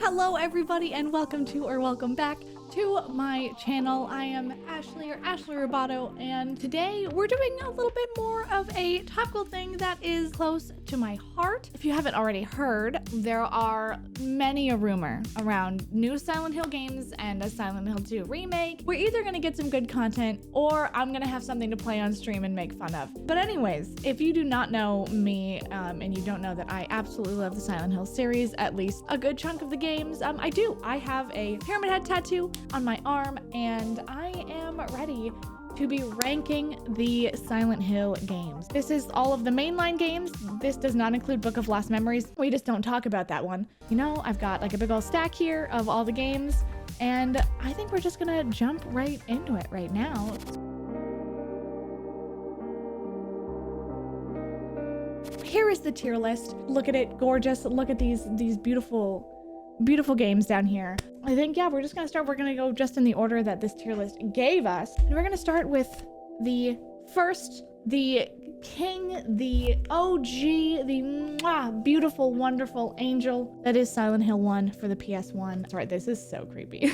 Hello everybody and welcome to or welcome back to my channel. I am Ashley or Ashley Roboto, and today we're doing a little bit more of a topical thing that is close to my heart. If you haven't already heard, there are many a rumor around new Silent Hill games and a Silent Hill 2 remake. We're either gonna get some good content or I'm gonna have something to play on stream and make fun of. But anyways, if you do not know me and you don't know that I absolutely love the Silent Hill series, at least a good chunk of the games, I do. I have a Pyramid Head tattoo on my arm and I am ready to be ranking the Silent Hill games. This is all of the mainline games. This does not include Book of Lost Memories. We just don't talk about that one. You know, I've got like a big old stack here of all the games, and I think we're just gonna jump right into it right now. Here is the tier list. Look at it, gorgeous. Look at these beautiful games down here. I think, yeah, we're just gonna start. We're gonna go just in the order that this tier list gave us. And we're gonna start with the first, the king, the OG, the beautiful, wonderful angel that is Silent Hill 1 for the PS1. Sorry, this is so creepy.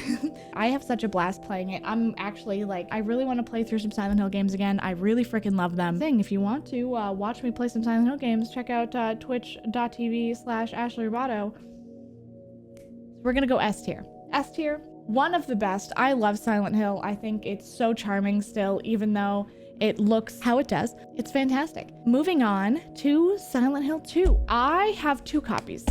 I have such a blast playing it. I'm actually like, I really want to play through some Silent Hill games again. I really freaking love them. If you want to watch me play some Silent Hill games, check out twitch.tv/AshleyRoboto. We're gonna go S tier. S tier, one of the best. I love Silent Hill. I think it's so charming still, even though it looks how it does. It's fantastic. Moving on to Silent Hill 2. I have 2 copies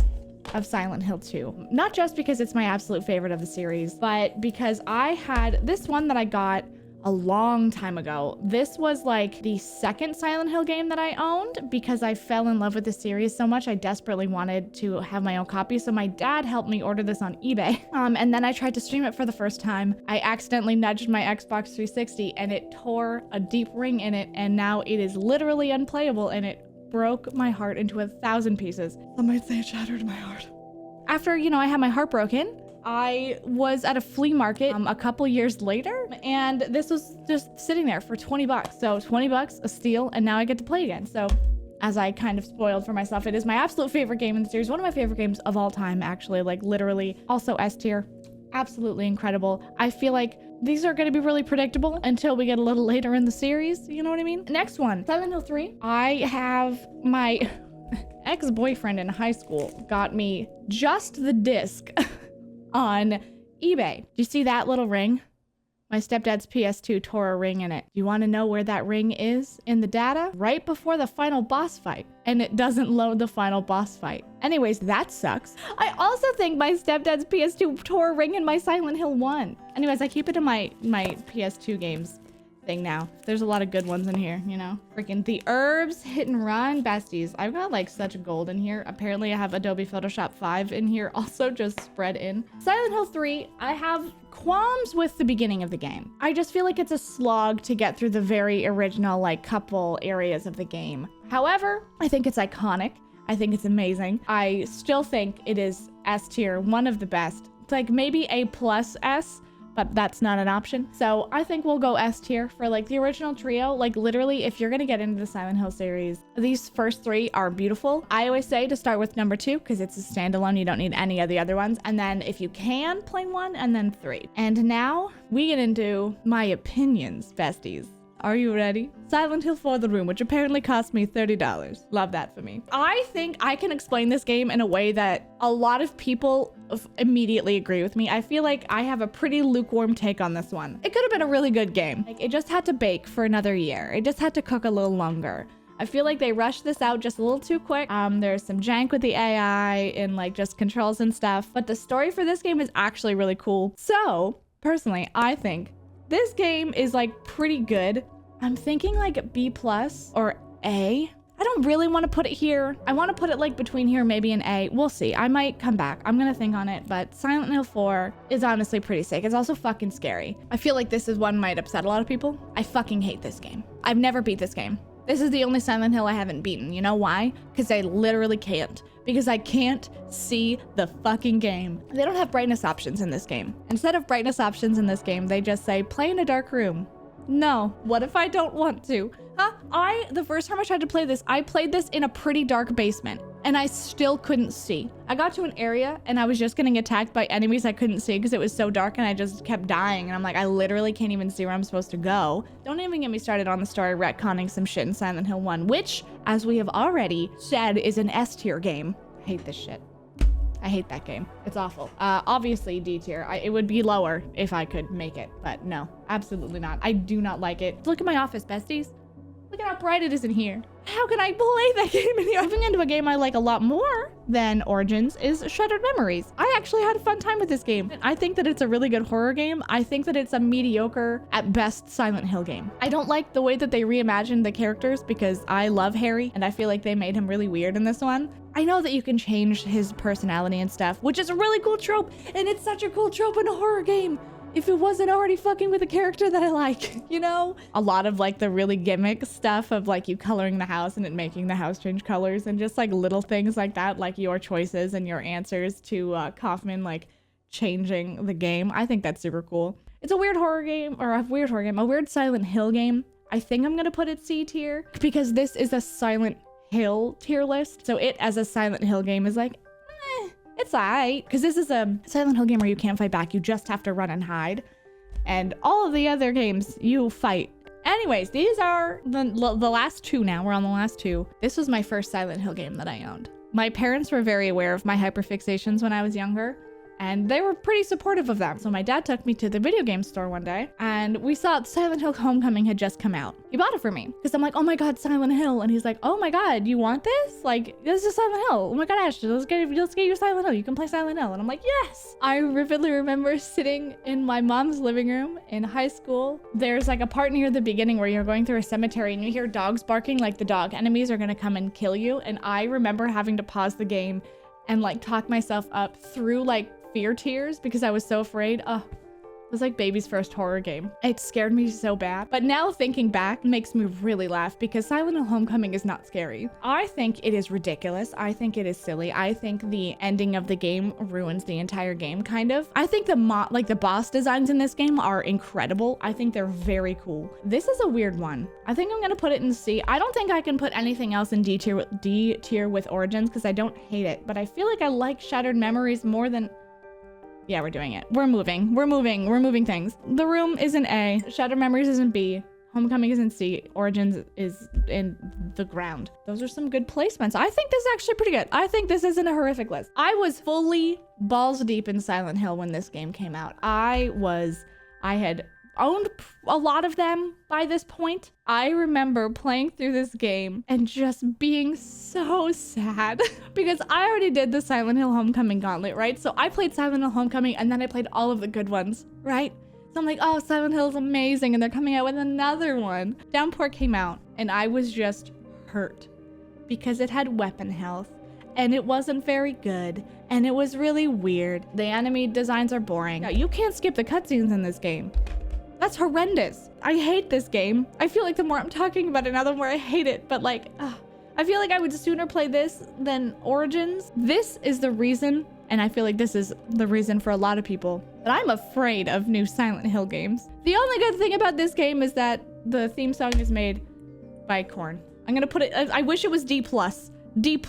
of Silent Hill 2. Not just because it's my absolute favorite of the series, but because I had this one that I got a long time ago. This was like the second Silent Hill game that I owned because I fell in love with the series so much. I desperately wanted to have my own copy. So my dad helped me order this on eBay. And then I tried to stream it for the first time. I accidentally nudged my Xbox 360 and it tore a deep ring in it. And now it is literally unplayable and it broke my heart into 1,000 pieces. Some might say it shattered my heart. After, you know, I had my heart broken, I was at a flea market a couple years later, and this was just sitting there for 20 bucks. So 20 bucks, a steal, and now I get to play again. So as I kind of spoiled for myself, it is my absolute favorite game in the series. One of my favorite games of all time, actually, like literally. Also S tier, absolutely incredible. I feel like these are going to be really predictable until we get a little later in the series. You know what I mean? Next one, Silent Hill 3. I have my ex-boyfriend in high school got me just the disc on eBay. Do you see that little ring? My stepdad's PS2 tore a ring in it. Do you want to know where that ring is in the data? Right before the final boss fight. And it doesn't load the final boss fight. Anyways, that sucks. I also think my stepdad's PS2 tore a ring in my Silent Hill 1. Anyways, I keep it in my PS2 games thing now. There's a lot of good ones in here, you know? Freaking The Herbs, Hit and Run, besties. I've got like such gold in here. Apparently I have Adobe Photoshop 5 in here also just spread in. Silent Hill 3, I have qualms with the beginning of the game. I just feel like it's a slog to get through the very original like couple areas of the game. However, I think it's iconic. I think it's amazing. I still think it is S tier, one of the best. It's like maybe A+ S, but that's not an option. So I think we'll go S tier for like the original trio. Like literally, if you're gonna get into the Silent Hill series, these first 3 are beautiful. I always say to start with number 2 because it's a standalone. You don't need any of the other ones. And then if you can, play 1 and then 3. And now we get into my opinions, besties. Are you ready? Silent Hill 4 The Room, which apparently cost me $30. Love that for me. I think I can explain this game in a way that a lot of people immediately agree with me. I feel like I have a pretty lukewarm take on this one. It could have been a really good game. Like, it just had to bake for another year. It just had to cook a little longer. I feel like they rushed this out just a little too quick. There's some jank with the AI and like just controls and stuff, but the story for this game is actually really cool. So personally, I think this game is like pretty good. I'm thinking like B+ or A. I don't really want to put it here. I want to put it like between here, maybe an A. We'll see. I might come back. I'm gonna think on it, but Silent Hill 4 is honestly pretty sick. It's also fucking scary. I feel like this is one might upset a lot of people. I fucking hate this game. I've never beat this game. This is the only Silent Hill I haven't beaten. You know why? Because I literally can't. Because I can't see the fucking game. They don't have brightness options in this game. Instead of brightness options in this game, they just say, play in a dark room. No, what if I don't want to? Huh? The first time I tried to play this, I played this in a pretty dark basement. and I still couldn't see. I got to an area and I was just getting attacked by enemies I couldn't see because it was so dark and I just kept dying. And I'm like, I literally can't even see where I'm supposed to go. Don't even get me started on the story retconning some shit in Silent Hill 1, which, as we have already said, is an S tier game. I hate this shit. I hate that game. It's awful. Obviously D tier. It would be lower if I could make it, but no, absolutely not. I do not like it. Look at my office, besties. Look at how bright it is in here. How can I play that game in here? Moving into a game I like a lot more than Origins is Shattered Memories. I actually had a fun time with this game. I think that it's a really good horror game. I think that it's a mediocre, at best, Silent Hill game. I don't like the way that they reimagined the characters because I love Harry and I feel like they made him really weird in this one. I know that you can change his personality and stuff, which is a really cool trope, and it's such a cool trope in a horror game. If it wasn't already fucking with a character that I like, you know? A lot of like the really gimmick stuff of like you coloring the house and it making the house change colors and just like little things like that, like your choices and your answers to Kaufman, like changing the game. I think that's super cool. It's a weird horror game, or a weird Silent Hill game. I think I'm gonna put it C tier because this is a Silent Hill tier list. So it as a Silent Hill game is like, it's alright, because this is a Silent Hill game where you can't fight back. You just have to run and hide. And all of the other games, you fight. Anyways, these are the last two now. We're on the last two. This was my first Silent Hill game that I owned. My parents were very aware of my hyperfixations when I was younger, and they were pretty supportive of them. So my dad took me to the video game store one day, and we saw Silent Hill Homecoming had just come out. He bought it for me because I'm like, oh my God, Silent Hill. And he's like, oh my God, you want this? Like, this is Silent Hill. Oh my God, Ashley, let's get you Silent Hill. You can play Silent Hill. And I'm like, yes. I vividly remember sitting in my mom's living room in high school. There's like a part near the beginning where you're going through a cemetery and you hear dogs barking, like the dog enemies are gonna come and kill you. And I remember having to pause the game and like talk myself up through like fear tears because I was so afraid. It was like baby's first horror game. It scared me so bad. But now thinking back makes me really laugh because Silent Hill Homecoming is not scary. I think it is ridiculous. I think it is silly. I think the ending of the game ruins the entire game, kind of. I think the boss designs in this game are incredible. I think they're very cool. This is a weird one. I think I'm gonna put it in C. I don't think I can put anything else in D tier with Origins because I don't hate it, but I feel like I like Shattered Memories more than... Yeah, we're doing it. We're moving things. The Room is an A. Shattered Memories is in B. Homecoming is in C. Origins is in the ground. Those are some good placements. I think this is actually pretty good. I think this isn't a horrific list. I was fully balls deep in Silent Hill when this game came out. I had owned a lot of them by this point. I remember playing through this game and just being so sad because I already did the Silent Hill Homecoming gauntlet, right? So I played Silent Hill Homecoming and then I played all of the good ones, right? So I'm like, oh, Silent Hill is amazing and they're coming out with another one. Downpour came out and I was just hurt because it had weapon health and it wasn't very good and it was really weird. The enemy designs are boring. Now, you can't skip the cutscenes in this game. That's horrendous. I hate this game. I feel like the more I'm talking about it now, the more I hate it. But like, I feel like I would sooner play this than Origins. This is the reason, and I feel like this is the reason for a lot of people, that I'm afraid of new Silent Hill games. The only good thing about this game is that the theme song is made by Korn. I'm gonna put it, I wish it was D+. D+.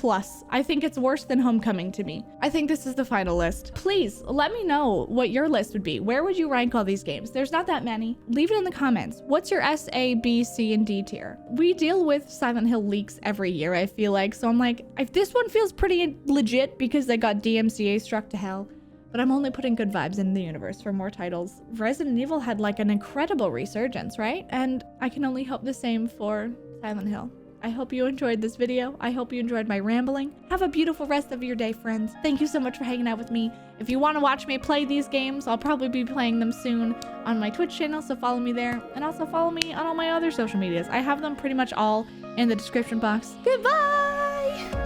I think it's worse than Homecoming to me. I think this is the final list. Please let me know what your list would be. Where would you rank all these games? There's not that many. Leave it in the comments. What's your S, A, B, C, and D tier? We deal with Silent Hill leaks every year, I feel like. So I'm like, if this one feels pretty legit because they got DMCA struck to hell, but I'm only putting good vibes in the universe for more titles. Resident Evil had like an incredible resurgence, right? And I can only hope the same for Silent Hill. I hope you enjoyed this video. I hope you enjoyed my rambling. Have a beautiful rest of your day, friends. Thank you so much for hanging out with me. If you want to watch me play these games, I'll probably be playing them soon on my Twitch channel, so follow me there. And also follow me on all my other social medias. I have them pretty much all in the description box. Goodbye!